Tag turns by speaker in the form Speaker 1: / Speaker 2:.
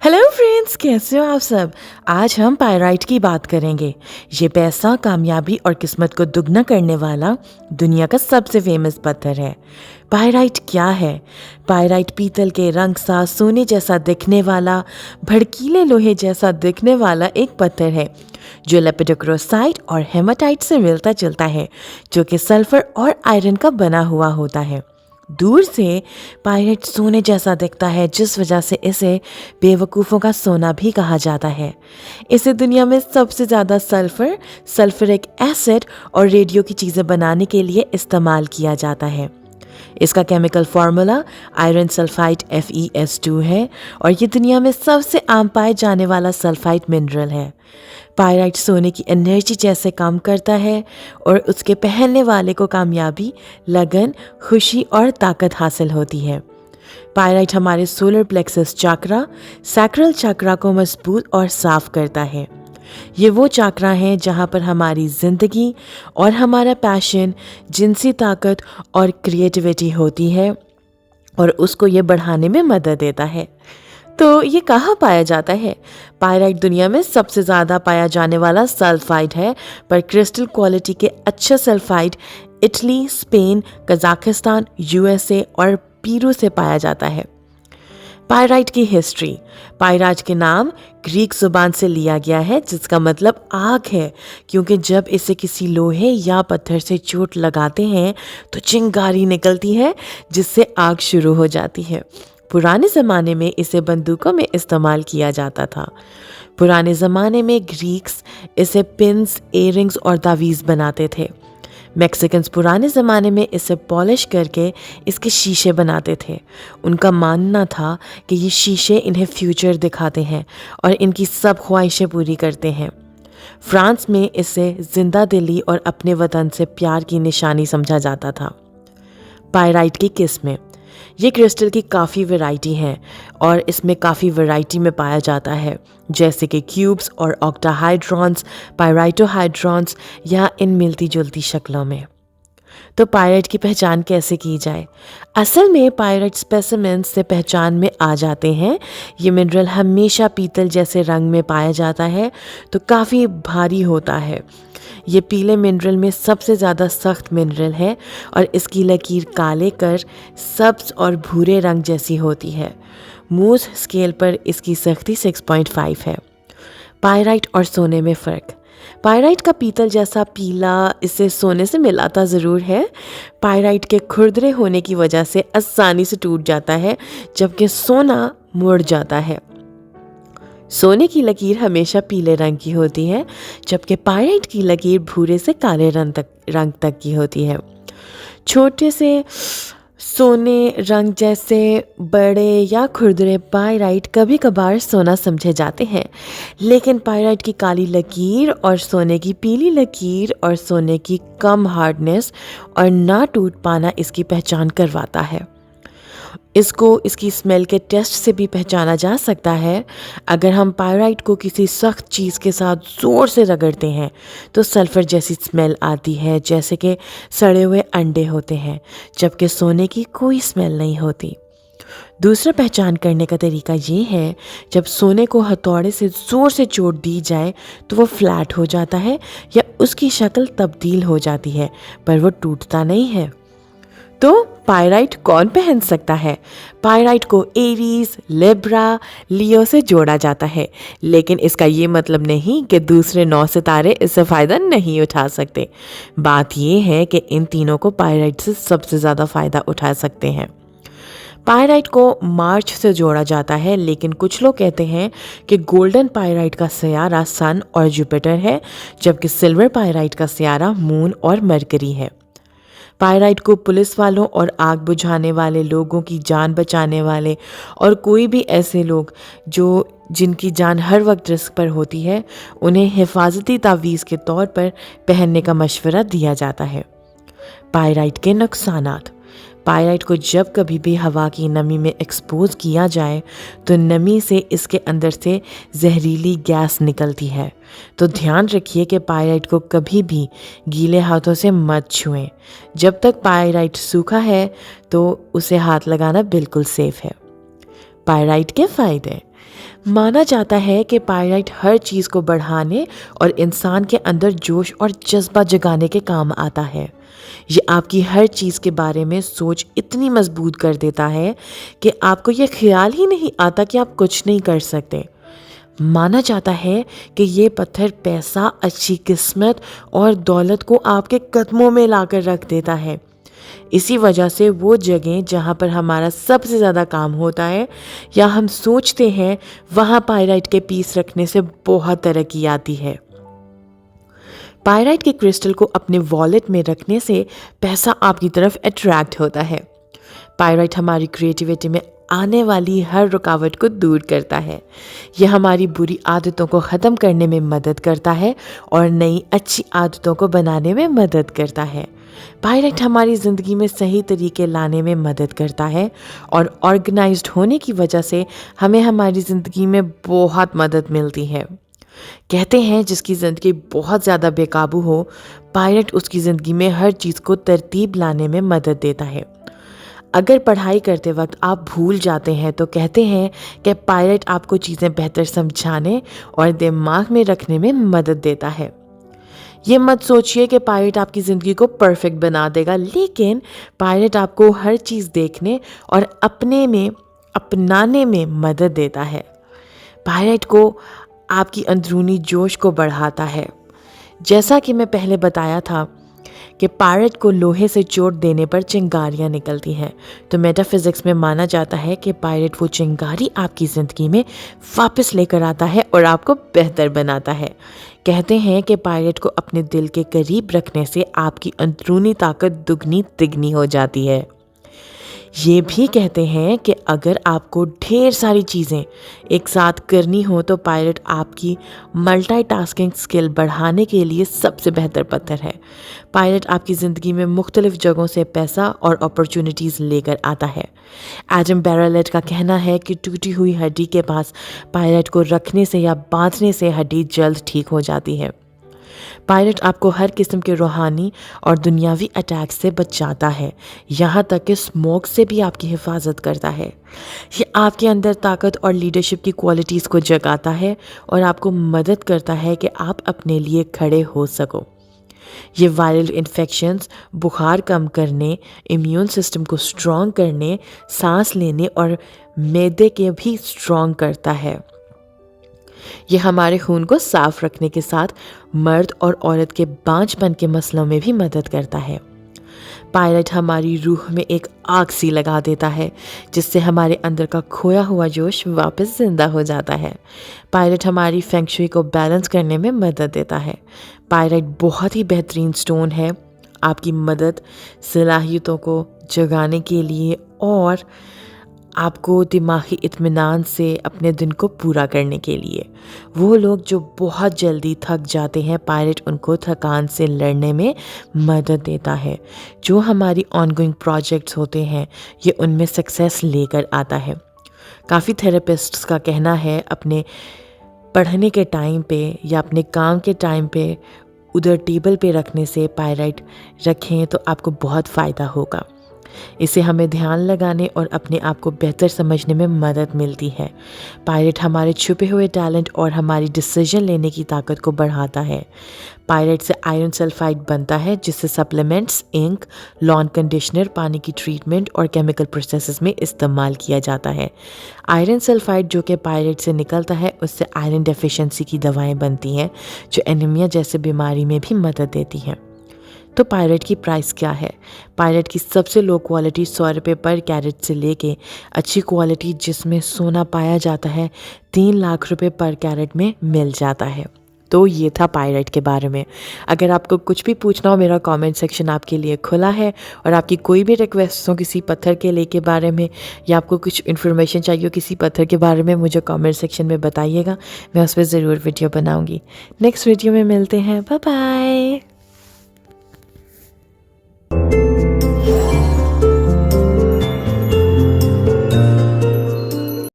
Speaker 1: Hello friends, कैसे हो आप सब। आज हम पायराइट की बात करेंगे। ये पैसा, कामयाबी और किस्मत को दुगना करने वाला दुनिया का सबसे फेमस पत्थर है। पायराइट क्या है? पायराइट पीतल के रंग सा सोने जैसा दिखने वाला, भड़कीले लोहे जैसा दिखने वाला एक पत्थर है जो लेपिडोक्रोसाइट और हेमाटाइट से मिलता जुलता है, जो कि सल्फर और आयरन का बना हुआ होता है। दूर से पायराइट सोने जैसा दिखता है, जिस वजह से इसे बेवकूफ़ों का सोना भी कहा जाता है। इसे दुनिया में सबसे ज़्यादा सल्फर, सल्फ्यूरिक एसिड और रेडियो की चीज़ें बनाने के लिए इस्तेमाल किया जाता है। इसका chemical formula iron sulphide FeS2 है और ये दुनिया में सबसे आम पाए जाने वाला सल्फाइड मिनरल है। पायराइट सोने की एनर्जी जैसे काम करता है और उसके पहनने वाले को कामयाबी, लगन, खुशी और ताकत हासिल होती है। पायराइट हमारे सोलर प्लेक्सस चक्रा, सैक्रल चक्रा को मजबूत और साफ करता है। ये वो चक्रा हैं जहाँ पर हमारी ज़िंदगी और हमारा पैशन, जिनसी ताकत और क्रिएटिविटी होती है और उसको ये बढ़ाने में मदद देता है। तो ये कहाँ पाया जाता है? पायराइट दुनिया में सबसे ज़्यादा पाया जाने वाला सल्फाइड है, पर क्रिस्टल क्वालिटी के अच्छे sulphide Italy, Spain, Kazakhstan, USA और पेरू से पाया जाता है। पायराइट की हिस्ट्री। पायराइट के नाम ग्रीक जुबान से लिया गया है, जिसका मतलब आग है, क्योंकि जब इसे किसी लोहे या पत्थर से चोट लगाते हैं तो चिंगारी निकलती है, जिससे आग शुरू हो जाती है। पुराने ज़माने में इसे बंदूकों में इस्तेमाल किया जाता था। पुराने ज़माने में ग्रीक्स इसे पिन्स, इयररिंग्स और तावीज़ बनाते थे। मैक्सिकन्स पुराने ज़माने में इसे पॉलिश करके इसके शीशे बनाते थे। उनका मानना था कि ये शीशे इन्हें फ्यूचर दिखाते हैं और इनकी सब ख्वाहिशें पूरी करते हैं। फ्रांस में इसे जिंदा दिली और अपने वतन से प्यार की निशानी समझा जाता था। पायराइट की किस्में। ये क्रिस्टल की काफ़ी वैरायटी है और इसमें काफ़ी वैरायटी में पाया जाता है, जैसे कि क्यूब्स और ऑक्टाहाइड्रॉन्स, पायराइटोहाइड्रॉन्स या इन मिलती जुलती शक्लों में। तो पायराइट की पहचान कैसे की जाए? असल में पायराइट स्पेसिमेंस से पहचान में आ जाते हैं। ये मिनरल हमेशा पीतल जैसे रंग में पाया जाता है, तो काफ़ी भारी होता है। ये पीले मिनरल में सबसे ज़्यादा सख्त मिनरल है और इसकी लकीर काले कर, सब्ज और भूरे रंग जैसी होती है। मूज स्केल पर इसकी सख्ती 6.5 है। पायराइट और सोने में फ़र्क। पायराइट का पीतल जैसा पीला इसे सोने से मिलाता ज़रूर है। पायराइट के खुरदरे होने की वजह से आसानी से टूट जाता है, जबकि सोना मुड़ जाता है। सोने की लकीर हमेशा पीले रंग की होती है, जबकि पायराइट की लकीर भूरे से काले रंग तक की होती है। छोटे से सोने रंग जैसे बड़े या खुरदरे पायराइट कभी कभार सोना समझे जाते हैं, लेकिन पायराइट की काली लकीर और सोने की पीली लकीर और सोने की कम हार्डनेस और ना टूट पाना इसकी पहचान करवाता है। इसको इसकी स्मेल के टेस्ट से भी पहचाना जा सकता है। अगर हम पायराइट को किसी सख्त चीज़ के साथ ज़ोर से रगड़ते हैं तो सल्फ़र जैसी स्मेल आती है, जैसे कि सड़े हुए अंडे होते हैं, जबकि सोने की कोई स्मेल नहीं होती। दूसरा पहचान करने का तरीका ये है, जब सोने को हथौड़े से ज़ोर से चोट दी जाए तो वो फ्लैट हो जाता है या उसकी शक्ल तब्दील हो जाती है, पर वो टूटता नहीं है। तो पायराइट कौन पहन सकता है? पायराइट को एरीज, लिब्रा, लियो से जोड़ा जाता है, लेकिन इसका ये मतलब नहीं कि दूसरे 9 सितारे इससे फ़ायदा नहीं उठा सकते। बात ये है कि इन तीनों को पायराइट से सबसे ज़्यादा फ़ायदा उठा सकते हैं। पायराइट को मार्च से जोड़ा जाता है, लेकिन कुछ लोग कहते हैं कि गोल्डन पायराइट का सियारा सन और जुपिटर है, जबकि सिल्वर पायराइट का सियारा मून और मरकरी है। पायराइट को पुलिस वालों और आग बुझाने वाले लोगों की जान बचाने वाले और कोई भी ऐसे लोग जिनकी जान हर वक्त रिस्क पर होती है, उन्हें हिफाजती तावीज़ के तौर पर पहनने का मशवरा दिया जाता है। पायराइट के नुकसानात। पायराइट को जब कभी भी हवा की नमी में एक्सपोज किया जाए तो नमी से इसके अंदर से जहरीली गैस निकलती है। तो ध्यान रखिए कि पायराइट को कभी भी गीले हाथों से मत छुएं। जब तक पायराइट सूखा है तो उसे हाथ लगाना बिल्कुल सेफ है। पायराइट के फ़ायदे। माना जाता है कि पायराइट हर चीज़ को बढ़ाने और इंसान के अंदर जोश और जज्बा जगाने के काम आता है। ये आपकी हर चीज़ के बारे में सोच इतनी मजबूत कर देता है कि आपको ये ख्याल ही नहीं आता कि आप कुछ नहीं कर सकते। माना जाता है कि ये पत्थर पैसा, अच्छी किस्मत और दौलत को आपके कदमों में लाकर रख देता है। इसी वजह से वो जगह जहाँ पर हमारा सबसे ज़्यादा काम होता है या हम सोचते हैं, वहाँ पायराइट के पीस रखने से बहुत तरक्की आती है। पायराइट के क्रिस्टल को अपने वॉलेट में रखने से पैसा आपकी तरफ अट्रैक्ट होता है। पायराइट हमारी क्रिएटिविटी में आने वाली हर रुकावट को दूर करता है। यह हमारी बुरी आदतों को ख़त्म करने में मदद करता है और नई अच्छी आदतों को बनाने में मदद करता है। पायराइट हमारी ज़िंदगी में सही तरीके लाने में मदद करता है और ऑर्गेनाइज्ड होने की वजह से हमें हमारी ज़िंदगी में बहुत मदद मिलती है। कहते हैं जिसकी ज़िंदगी बहुत ज़्यादा बेकाबू हो, पायराइट उसकी ज़िंदगी में हर चीज़ को तरतीब लाने में मदद देता है। अगर पढ़ाई करते वक्त आप भूल जाते हैं तो कहते हैं कि पायराइट आपको चीज़ें बेहतर समझाने और दिमाग में रखने में मदद देता है। ये मत सोचिए कि पायराइट आपकी ज़िंदगी को परफेक्ट बना देगा, लेकिन पायराइट आपको हर चीज़ देखने और अपने में अपनाने में मदद देता है। पायराइट को आपकी अंदरूनी जोश को बढ़ाता है। जैसा कि मैं पहले बताया था कि पायराइट को लोहे से चोट देने पर चिंगारियाँ निकलती हैं, तो मेटाफिज़िक्स में माना जाता है कि पायराइट वो चिंगारी आपकी ज़िंदगी में वापस लेकर आता है और आपको बेहतर बनाता है। कहते हैं कि पायराइट को अपने दिल के करीब रखने से आपकी अंदरूनी ताकत दुगनी तिगनी हो जाती है। ये भी कहते हैं कि अगर आपको ढेर सारी चीज़ें एक साथ करनी हो तो पायराइट आपकी मल्टीटास्किंग स्किल बढ़ाने के लिए सबसे बेहतर पत्थर है। पायराइट आपकी ज़िंदगी में मुख्तलिफ जगहों से पैसा और अपॉर्चुनिटीज़ लेकर आता है। एडम बैरलेट का कहना है कि टूटी हुई हड्डी के पास पायराइट को रखने से या बांधने से हड्डी जल्द ठीक हो जाती है। पायराइट आपको हर किस्म के रूहानी और दुनियावी अटैक से बचाता है, यहाँ तक कि स्मोक से भी आपकी हिफाजत करता है। ये आपके अंदर ताकत और लीडरशिप की क्वालिटीज़ को जगाता है और आपको मदद करता है कि आप अपने लिए खड़े हो सको। ये वायरल इन्फेक्शंस, बुखार कम करने, इम्यून सिस्टम को स्ट्रॉन्ग करने, सांस लेने और मैदे के भी स्ट्रॉन्ग करता है। ये हमारे खून को साफ रखने के साथ मर्द और औरत के बांझपन के मसलों में भी मदद करता है। पायराइट हमारी रूह में एक आग सी लगा देता है, जिससे हमारे अंदर का खोया हुआ जोश वापस जिंदा हो जाता है। पायराइट हमारी फेंग शुई को बैलेंस करने में मदद देता है। पायराइट बहुत ही बेहतरीन स्टोन है आपकी मदद सलाहियतों को जगाने के लिए और आपको दिमागी इत्मीनान से अपने दिन को पूरा करने के लिए। वो लोग जो बहुत जल्दी थक जाते हैं, पायराइट उनको थकान से लड़ने में मदद देता है। जो हमारी ऑनगोइंग प्रोजेक्ट्स होते हैं, ये उनमें सक्सेस लेकर आता है। काफ़ी थेरेपिस्ट्स का कहना है अपने पढ़ने के टाइम पे या अपने काम के टाइम पे उधर टेबल पे रखने से पायराइट रखें तो आपको बहुत फ़ायदा होगा। इससे हमें ध्यान लगाने और अपने आप को बेहतर समझने में मदद मिलती है। पायराइट हमारे छुपे हुए टैलेंट और हमारी डिसीजन लेने की ताकत को बढ़ाता है। पायराइट से आयरन सल्फाइड बनता है, जिससे सप्लीमेंट्स, इंक, लॉन कंडीशनर, पानी की ट्रीटमेंट और केमिकल प्रोसेसेस में इस्तेमाल किया जाता है। आयरन सल्फाइड जो कि पायराइट से निकलता है, उससे आयरन डेफिशिएंसी की दवाएं बनती हैं, जो एनीमिया जैसे बीमारी में भी मदद देती हैं। तो पायराइट की प्राइस क्या है? पायराइट की सबसे लो क्वालिटी 100 रुपये पर कैरेट से लेके अच्छी क्वालिटी जिसमें सोना पाया जाता है 3 लाख रुपए पर कैरेट में मिल जाता है। तो ये था पायराइट के बारे में। अगर आपको कुछ भी पूछना हो, मेरा कमेंट सेक्शन आपके लिए खुला है और आपकी कोई भी रिक्वेस्ट हो किसी पत्थर के ले के बारे में या आपको कुछ इन्फॉर्मेशन चाहिए हो किसी पत्थर के बारे में, मुझे कमेंट सेक्शन में बताइएगा। मैं उस पर ज़रूर वीडियो बनाऊँगी। नेक्स्ट वीडियो में मिलते हैं। Bye bye.